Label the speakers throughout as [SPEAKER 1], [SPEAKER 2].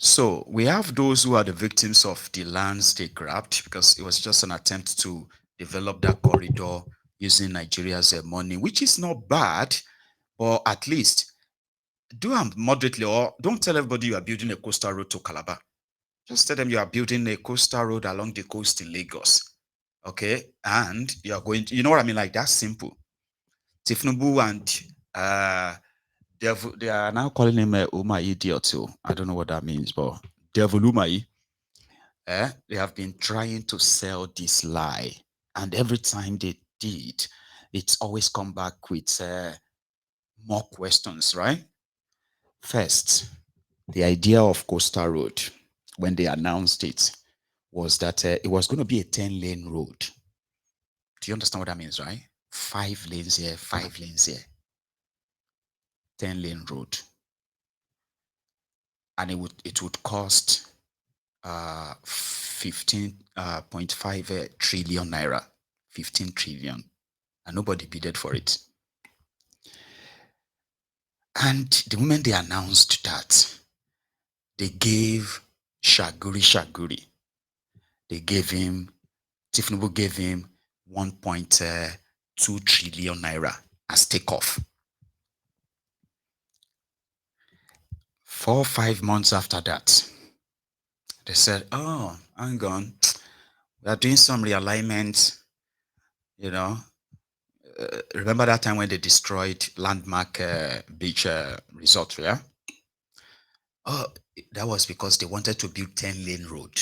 [SPEAKER 1] So we have those who are the victims of the lands they grabbed because it was just an attempt to develop that corridor using Nigeria's money, which is not bad, but at least do them moderately, or don't tell everybody you are building a coastal road to Calabar. Just tell them you are building a coastal road along the coast in Lagos. Okay. And you are going to, you know what I mean? Like that's simple. Tifnubu and they are now calling him Umai idiot too. I don't know what that means, but Devil Umai, they have been trying to sell this lie. And every time they did, it's always come back with more questions, right? First, the idea of Coastal Road, when they announced it, was that it was going to be a 10-lane road. Do you understand what that means, right? 5 lanes here, 5 lanes here, 10-lane road. And it would cost 15.5 trillion naira, 15 trillion. And nobody bidded for it. And the moment they announced that, they gave Shaguri, they gave him, Tifnubu gave him 1.2 trillion naira as takeoff. 4 or 5 months after that, they said, oh, hang on, we are doing some realignment, you know. Remember that time when they destroyed Landmark Beach Resort, yeah? Oh, that was because they wanted to build 10-lane road.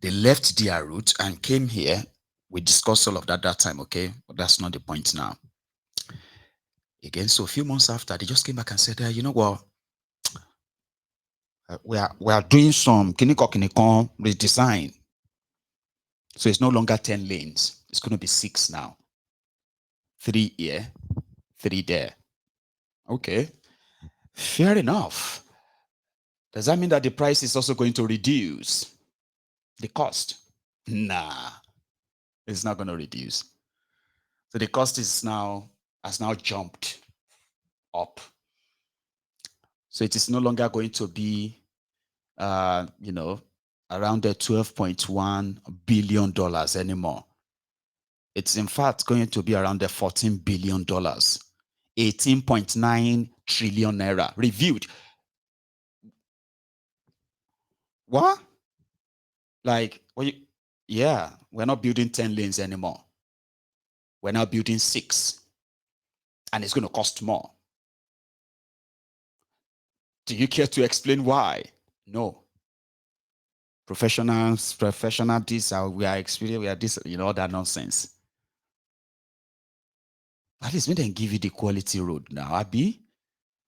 [SPEAKER 1] They left their route and came here. We discussed all of that time, okay? But that's not the point now. Again, so a few months after, they just came back and said, you know what? We are doing some kinikon redesign. So it's no longer 10 lanes. It's going to be 6 now. 3 here, 3 there. Okay. Fair enough. Does that mean that the price is also going to reduce the cost? Nah, it's not going to reduce. So the cost has now jumped up. So it is no longer going to be, around the $12.1 billion anymore. It's in fact going to be around the $14 billion, 18.9 trillion naira reviewed. What? Like, yeah, we're not building 10 lanes anymore. We're now building 6. And it's going to cost more. Do you care to explain why? No. Professional this, we are experienced, we are this, all that nonsense. At least when they give you the quality road now, Abi,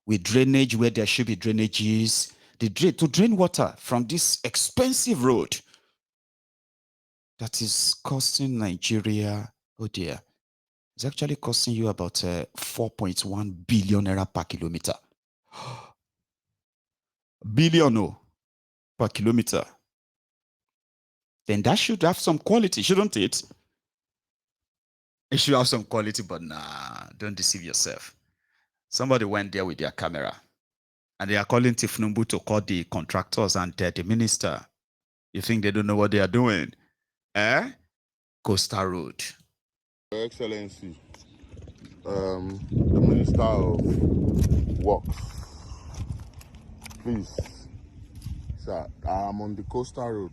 [SPEAKER 1] with drainage where there should be drainages, to drain water from this expensive road that is costing Nigeria, oh dear, it's actually costing you about 4.1 billion naira per kilometer. Billion per kilometer. Then that should have some quality, shouldn't it? It should have some quality, but nah, don't deceive yourself. Somebody went there with their camera and they are calling Tifnumbu to call the contractors and the minister. You think they don't know what they are doing? Coastal Road.
[SPEAKER 2] Your Excellency, the Minister of Works, please, sir, I'm on the Coastal Road,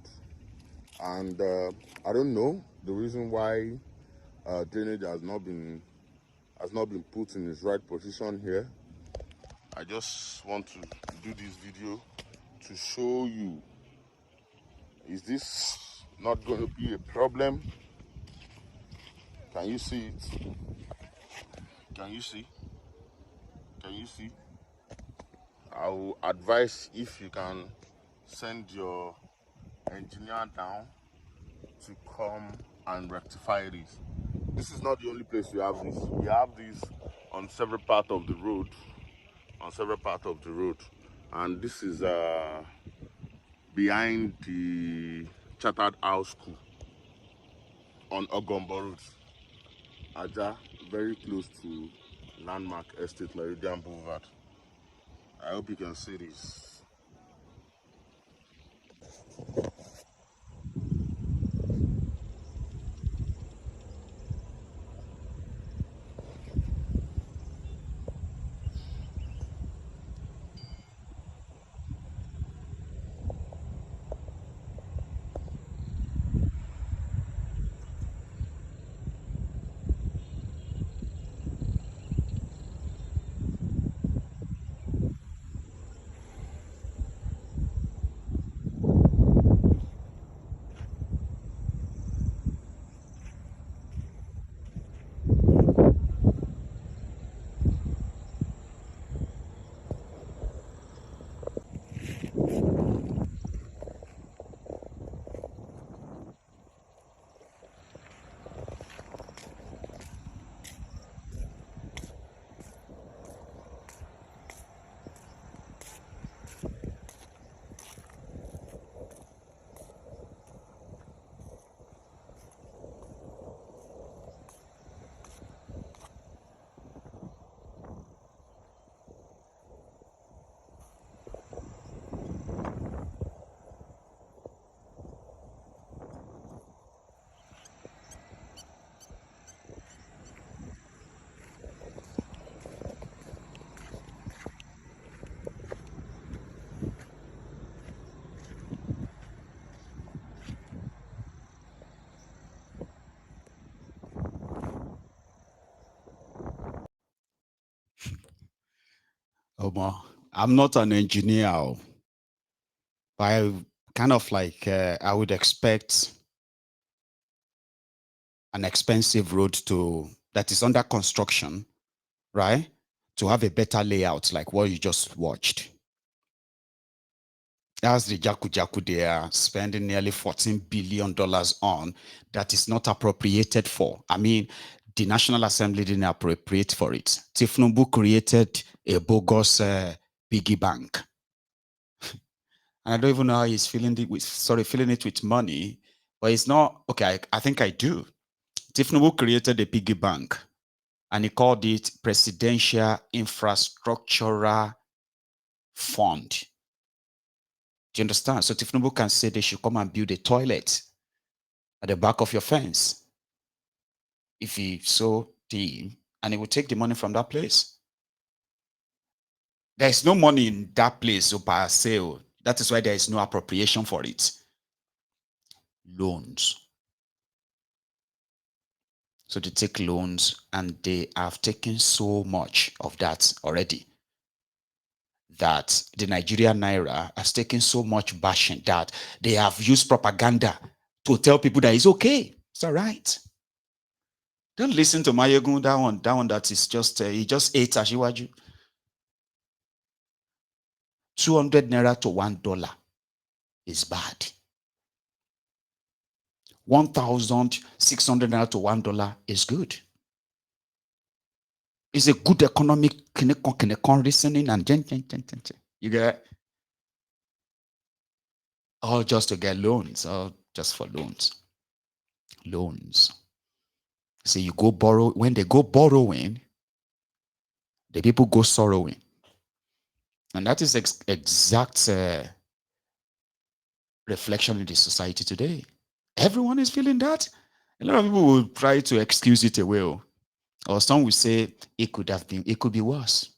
[SPEAKER 2] and I don't know the reason why drainage has not been put in its right position here. I just want to do this video to show you, is this not going to be a problem? Can you see it? Can you see? Can you see? I will advise if you can send your engineer down to come and rectify this. This is not the only place we have this. We have this on several parts of the road. And this is behind the Chartered House School on Ogombo Road. Aja, very close to Landmark Estate Meridian Boulevard. I hope you can see this.
[SPEAKER 1] I'm not an engineer, but I kind of like I would expect an expensive road to that is under construction, right? To have a better layout like what you just watched. That's the Jaku Jaku they are spending nearly $14 billion on that is not appropriated for. I mean, the National Assembly didn't appropriate for it. Tifnubu created a bogus piggy bank. And I don't even know how he's feeling it with, feeling it with money, but it's not okay. I think I do. Tifnubu created a piggy bank and he called it Presidential Infrastructural Fund. Do you understand? So Tifnubu can say they should come and build a toilet at the back of your fence if he so deem, and he will take the money from that place. There is no money in that place so per sale. That is why there is no appropriation for it. Loans. So they take loans and they have taken so much of that already that the Nigerian Naira has taken so much bashing that they have used propaganda to tell people that it's okay. It's all right. Don't listen to Mayegun, that one that is just, he just ate Ashiwaju. 200 naira to $1 is bad. 1,600 naira to $1 is good. It's a good economic reasoning and you get all just to get loans, all just for loans. Loans. So you go borrow, when they go borrowing, the people go sorrowing. And that is exact reflection in the society today. Everyone is feeling that. A lot of people will try to excuse it away. Or some will say it could be worse.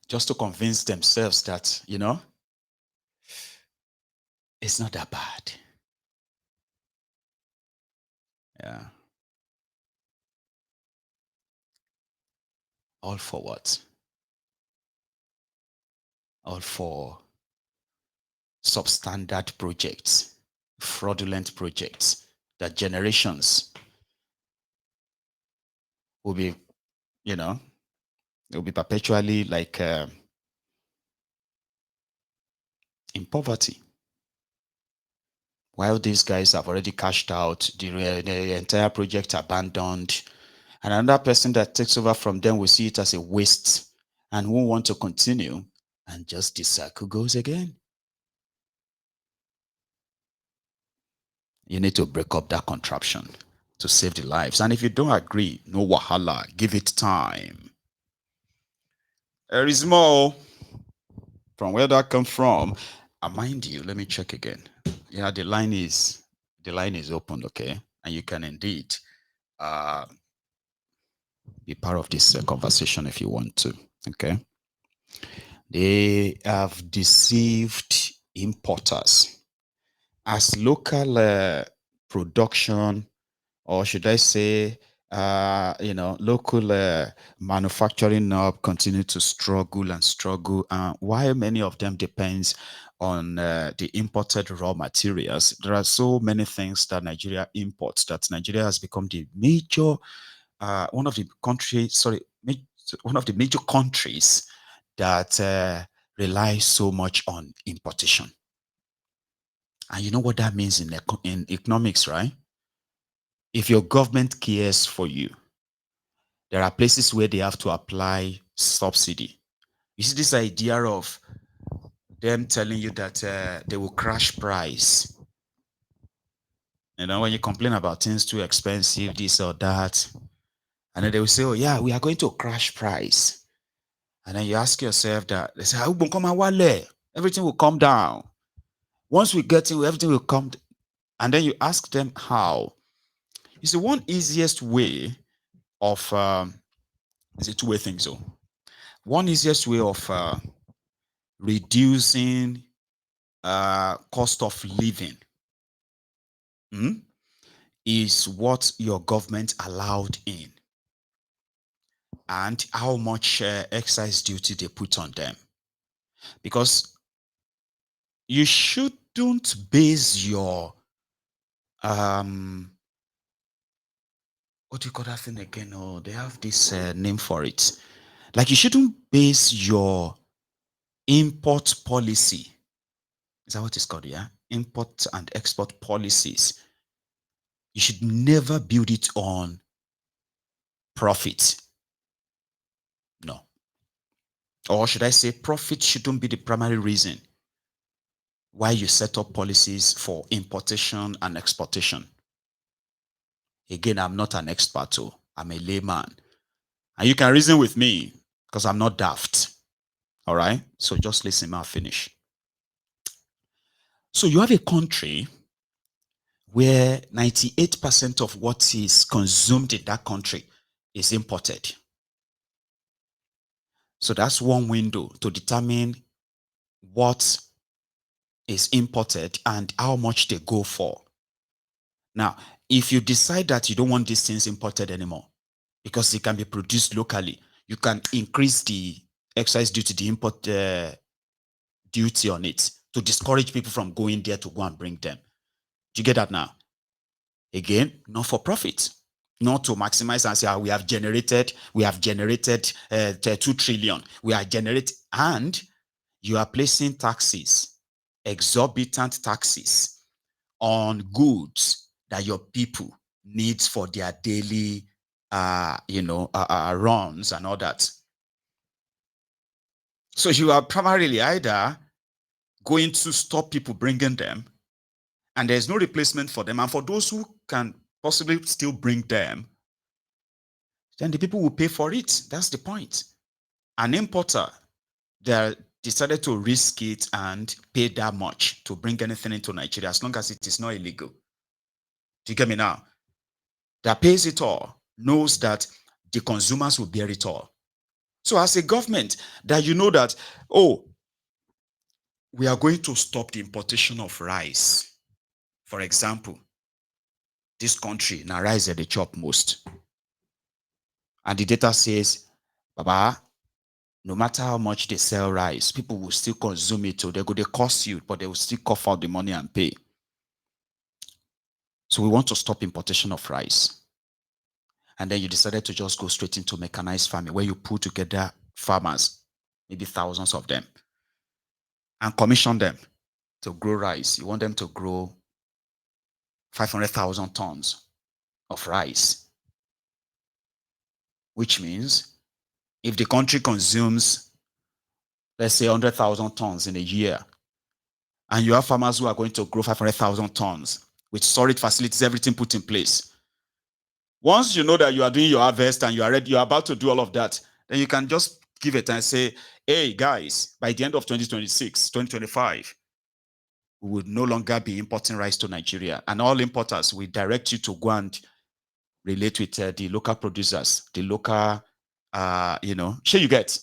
[SPEAKER 1] Just to convince themselves that, it's not that bad. Yeah. All for what? All for substandard projects, fraudulent projects that generations will be, will be perpetually like in poverty. While these guys have already cashed out, the entire project abandoned, and another person that takes over from them will see it as a waste and won't want to continue, and just the cycle goes again. You need to break up that contraption to save the lives. And if you don't agree, no wahala, give it time. There is more. From where that come from, mind you, let me check again. Yeah, the line is open, okay, and you can indeed uh, be part of this conversation if you want to. Okay, they have deceived importers as local production, or should I say, local manufacturing up continue to struggle and struggle. While many of them depends on the imported raw materials, there are so many things that Nigeria imports that Nigeria has become the major, one of the countries, one of the major countries that rely so much on importation. And you know what that means in economics, right? If your government cares for you, there are places where they have to apply subsidy. You see this idea of them telling you that they will crash price. When you complain about things too expensive, this or that, and then they will say, "Oh yeah, we are going to crash price." And then you ask yourself that they say, everything will come down. Once we get in, everything will come. And then you ask them how. You see, one easiest way of is a two-way thing. So one easiest way of reducing cost of living is what your government allowed in. and how much excise duty they put on them. Because you shouldn't base your what do you call that thing again? Oh, they have this name for it. Like you shouldn't base your import policy. Is that what it's called? Yeah, import and export policies. You should never build it on profit. No. Or should I say, profit shouldn't be the primary reason why you set up policies for importation and exportation. Again, I'm not an expert, oh, I'm a layman. And you can reason with me because I'm not daft. All right? So just listen, I'll finish. So you have a country where 98% of what is consumed in that country is imported. So that's one window to determine what is imported and how much they go for. Now, if you decide that you don't want these things imported anymore because it can be produced locally, you can increase the excise duty, the import duty on it to discourage people from going there to go and bring them. Do you get that now? Again, not for profit, not to maximize and say, we have generated 2 trillion. We are generating, and you are placing taxes, exorbitant taxes on goods that your people needs for their daily, runs and all that. So you are primarily either going to stop people bringing them, and there's no replacement for them. And for those who can possibly still bring them, then the people will pay for it. That's the point. An importer, they decided to risk it and pay that much to bring anything into Nigeria as long as it is not illegal. Do you get me now? That pays it all knows that the consumers will bear it all. So as a government, that you know that, oh, we are going to stop the importation of rice. For example, this country, now rice at the chop most. And the data says, Baba, no matter how much they sell rice, people will still consume it. So they cost you, but they will still cough out the money and pay. So we want to stop importation of rice. And then you decided to just go straight into mechanized farming, where you put together farmers, maybe thousands of them, and commission them to grow rice. You want them to grow 500,000 tons of rice, which means if the country consumes, let's say, 100,000 tons in a year, and you have farmers who are going to grow 500,000 tons with storage facilities, everything put in place. Once you know that you are doing your harvest and you are ready, you are about to do all of that, then you can just give it and say, hey, guys, by the end of 2026, 2025, we would no longer be importing rice to Nigeria. And all importers, we direct you to go and relate with the local producers, the local, sure you get.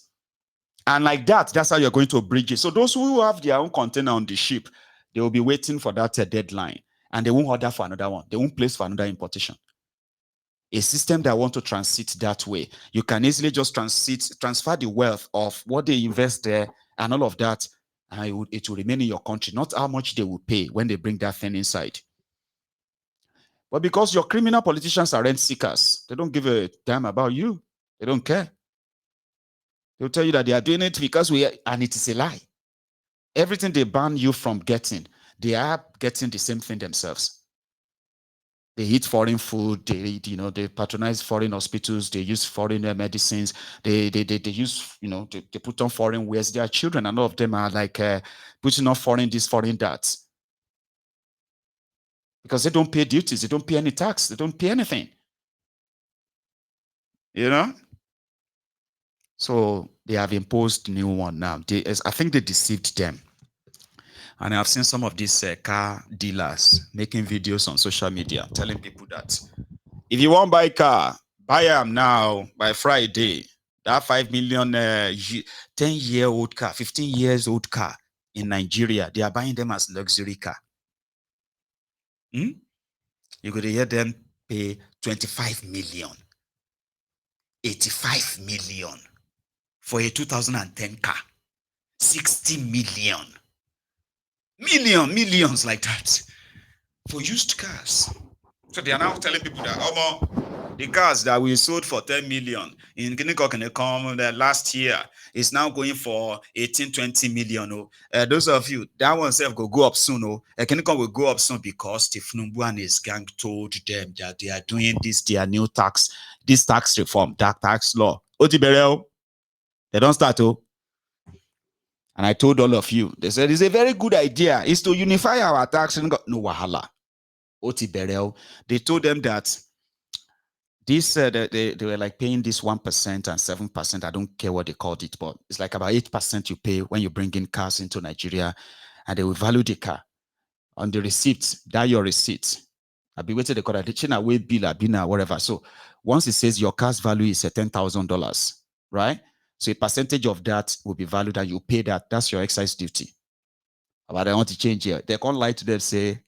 [SPEAKER 1] And like that, that's how you're going to bridge it. So those who have their own container on the ship, they will be waiting for that deadline. And they won't order for another one. They won't place for another importation. A system that want to transit that way, you can easily just transfer the wealth of what they invest there and all of that, and it will remain in your country, not how much they will pay when they bring that thing inside. But because your criminal politicians are rent seekers, they don't give a damn about you. They don't care. They'll tell you that they are doing it because and it is a lie. Everything they ban you from getting, they are getting the same thing themselves. They eat foreign food. They patronize foreign hospitals. They use foreign medicines. They use, they put on foreign wares. Their children, and all of them are like putting on foreign this, foreign that. Because they don't pay duties. They don't pay any tax. They don't pay anything. So they have imposed new one now. I think they deceived them. And I've seen some of these car dealers making videos on social media telling people that if you want to buy a car, buy them now by Friday. That 5 million 10-year-old car, 15 years old car in Nigeria, they are buying them as luxury car. You could hear them pay 25 million. 85 million for a 2010 car. 60 million. Millions like that for used cars. So they are now telling people that the cars that we sold for 10 million in Kiniko last year is now going for 18-20 million. Those of you, that one self go up soon. Kiniko will go up soon because Tifnumbu and his gang told them that they are doing their new tax reform, that tax law. They don't start. And I told all of you, they said it's a very good idea. It's to unify our tax. No wahala. They told them that this they were like paying this 1% and 7%. I don't care what they called it, but it's like about 8% you pay when you bring in cars into Nigeria, and they will value the car on the receipt. That your receipt. I'll be waiting the call the China way bill, Abina, whatever. So once it says your car's value is $10,000, right? So a percentage of that will be valued and you pay that. That's your excise duty. But I want to change here. They can't lie to them, say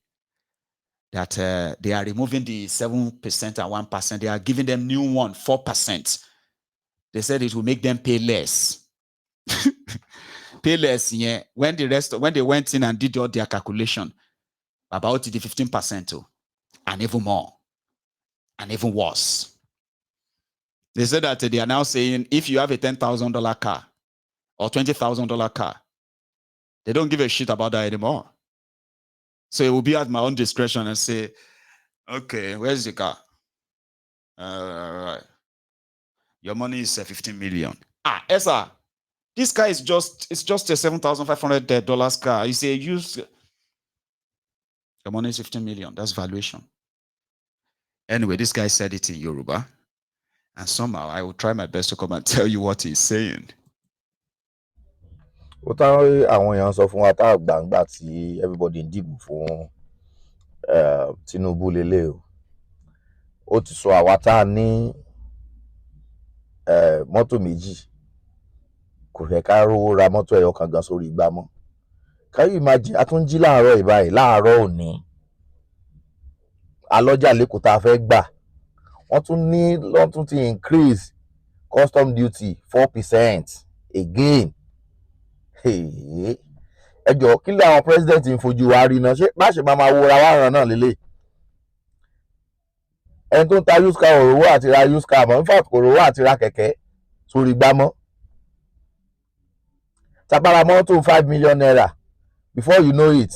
[SPEAKER 1] that they are removing the 7% and 1%. They are giving them new one, 4%. They said it will make them pay less. Pay less, yeah. When they went in and did all their calculation, about the 15%, and even more, and even worse. They said that they are now saying if you have a $10,000 car or $20,000 car, they don't give a shit about that anymore. So it will be at my own discretion and say, okay, where's the car? Right. Your money is 15 million. Esa, this car is just a $7,500 car. You say use your money is 15 million. That's valuation. Anyway, this guy said it in Yoruba. And somehow I will try my best to come and tell you what he's saying.
[SPEAKER 3] Ó táwọn àwọn èèyàn sọ fún wa tá àgbàǹgbà tí everybody ń dìbò fún Tinubu lélẹ̀ o. Ó ti sọ àwa tá a ní mọ́tò méjì kò fẹ́ ká rówó ra mọ́tò ẹyọ kan gan sórí igbá mọ́. Can you imagine? A tún jí láàárọ̀ ìbáyìí láàárọ̀ òní alọ́jà lẹ́kọ̀ọ́ tá a fẹ́ gbà wọ́n tún ti increase custom duty 4% again. Ẹ jọ̀ọ́ kí lè àwọn president ń fojú wa rí náà, ṣé má ṣe máa wo ra wá ràn náà lélẹ̀. Ẹni tó ń ta used car òrówó àti ra used car mọ́, in fact kò rówó àti ra kẹ̀kẹ́ sórí igbá mọ́. Tabara mọ́tò 5 million naira before you know it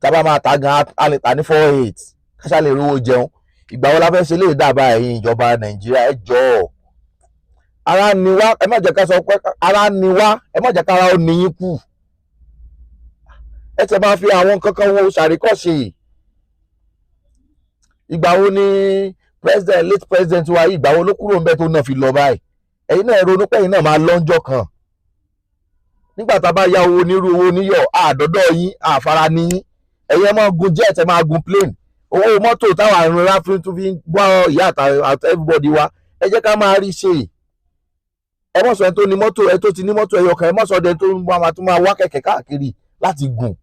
[SPEAKER 3] tábà máa ta gan a lè ta ní 4.8 káṣá lè rówó jẹun. Ìgbà wo la fẹ́ ṣe lè dàbà ẹ̀yin ìjọba Nàìjíríà? Ẹ jọ̀ọ́ ara ni wá, ẹ má jẹ́ ká sọ pé ara ni wá, ẹ má jẹ́ ká ara ó ní yín kù. Ẹ tẹ̀ máa fi àwọn kankan wo ṣàríkọ́ṣe. Ìgbà wo ni late president wa yìí, ìgbà wo ló kúrò ńbẹ̀ tó náà fi lọ báyìí? Ẹ̀yin náà ronú pé ẹ̀yin náà máa lọ́njọ́ kan. Nígbà tá a bá yá owó onírú owó níyọ̀ àdọ́dọ̀ yín àfara ní yín, ẹ̀yin ẹ máa gun jet, ẹ máa gun plane. Owó mọ́tò táwọn àrùn ráfín tún fi ń gbọ́ ìyá àti everybody wa, ẹ jẹ́ ká máa rí ṣe. Ẹ mọ̀ sọ ẹni tó ní mọ́tò, ẹ tó ti ní mọ́tò ẹyọ kan, ẹ mọ̀ sọ ẹni tó ń wá tún máa wá kẹ̀kẹ́ káàkiri láti gùn.